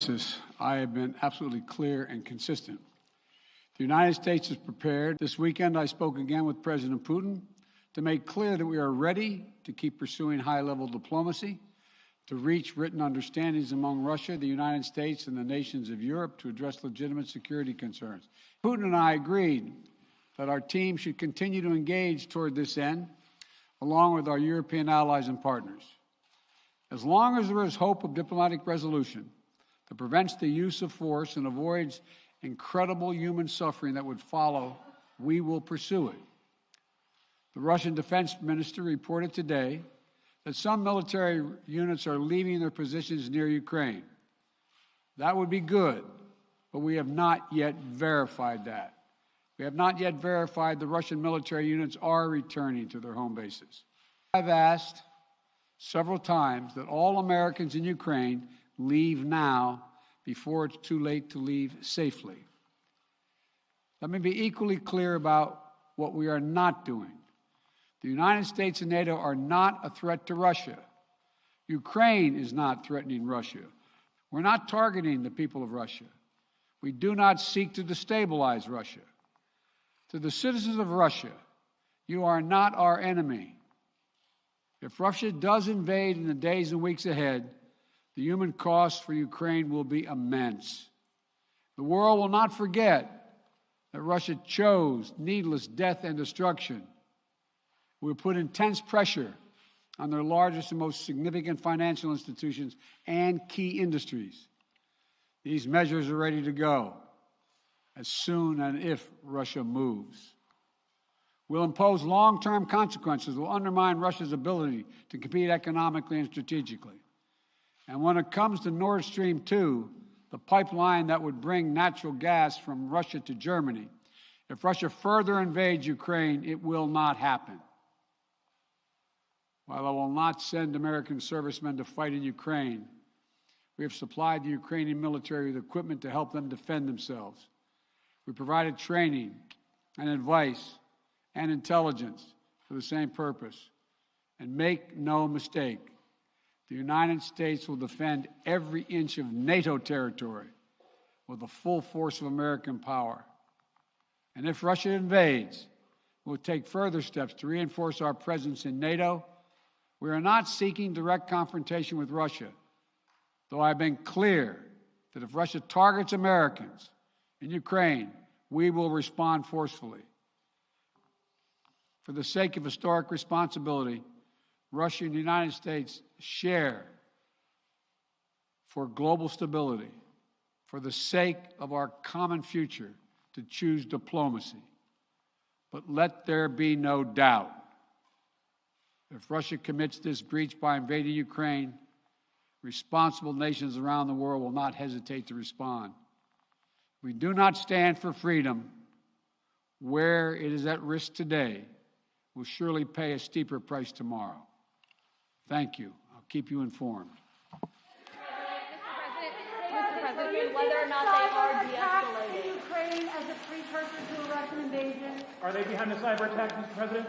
basis, I have been absolutely clear and consistent. The United States is prepared. This weekend, I spoke again with President Putin to make clear that we are ready to keep pursuing high-level diplomacy, to reach written understandings among Russia, the United States, and the nations of Europe to address legitimate security concerns. Putin and I agreed that our team should continue to engage toward this end, along with our European allies and partners. As long as there is hope of diplomatic resolution that prevents the use of force and avoids incredible human suffering that would follow, we will pursue it. The Russian defense minister reported today that some military units are leaving their positions near Ukraine. That would be good, but we have not yet verified that. We have not yet verified the Russian military units are returning to their home bases. I've asked several times that all Americans in Ukraine leave now before it's too late to leave safely. Let me be equally clear about what we are not doing. The United States and NATO are not a threat to Russia. Ukraine is not threatening Russia. We're not targeting the people of Russia. We do not seek to destabilize Russia. To the citizens of Russia, you are not our enemy. If Russia does invade in the days and weeks ahead, the human cost for Ukraine will be immense. The world will not forget that Russia chose needless death and destruction. We will put intense pressure on their largest and most significant financial institutions and key industries. These measures are ready to go as soon and if Russia moves. We'll impose long-term consequences that will undermine Russia's ability to compete economically and strategically. And when it comes to Nord Stream 2, the pipeline that would bring natural gas from Russia to Germany, if Russia further invades Ukraine, it will not happen. While I will not send American servicemen to fight in Ukraine, we have supplied the Ukrainian military with equipment to help them defend themselves. We provided training and advice and intelligence for the same purpose. And make no mistake, the United States will defend every inch of NATO territory with the full force of American power. And if Russia invades, we'll take further steps to reinforce our presence in NATO. We are not seeking direct confrontation with Russia, though I've been clear that if Russia targets Americans in Ukraine, we will respond forcefully. For the sake of historic responsibility, Russia and the United States share for global stability, for the sake of our common future, to choose diplomacy. But let there be no doubt. If Russia commits this breach by invading Ukraine, responsible nations around the world will not hesitate to respond. We do not stand for freedom where it is at risk today. Will surely pay a steeper price tomorrow. Thank you. I'll keep you informed. Mr. President, whether or not they are de-escalating. Ukraine as a precursor to a Russian invasion. Are they behind the cyber attack, Mr. President?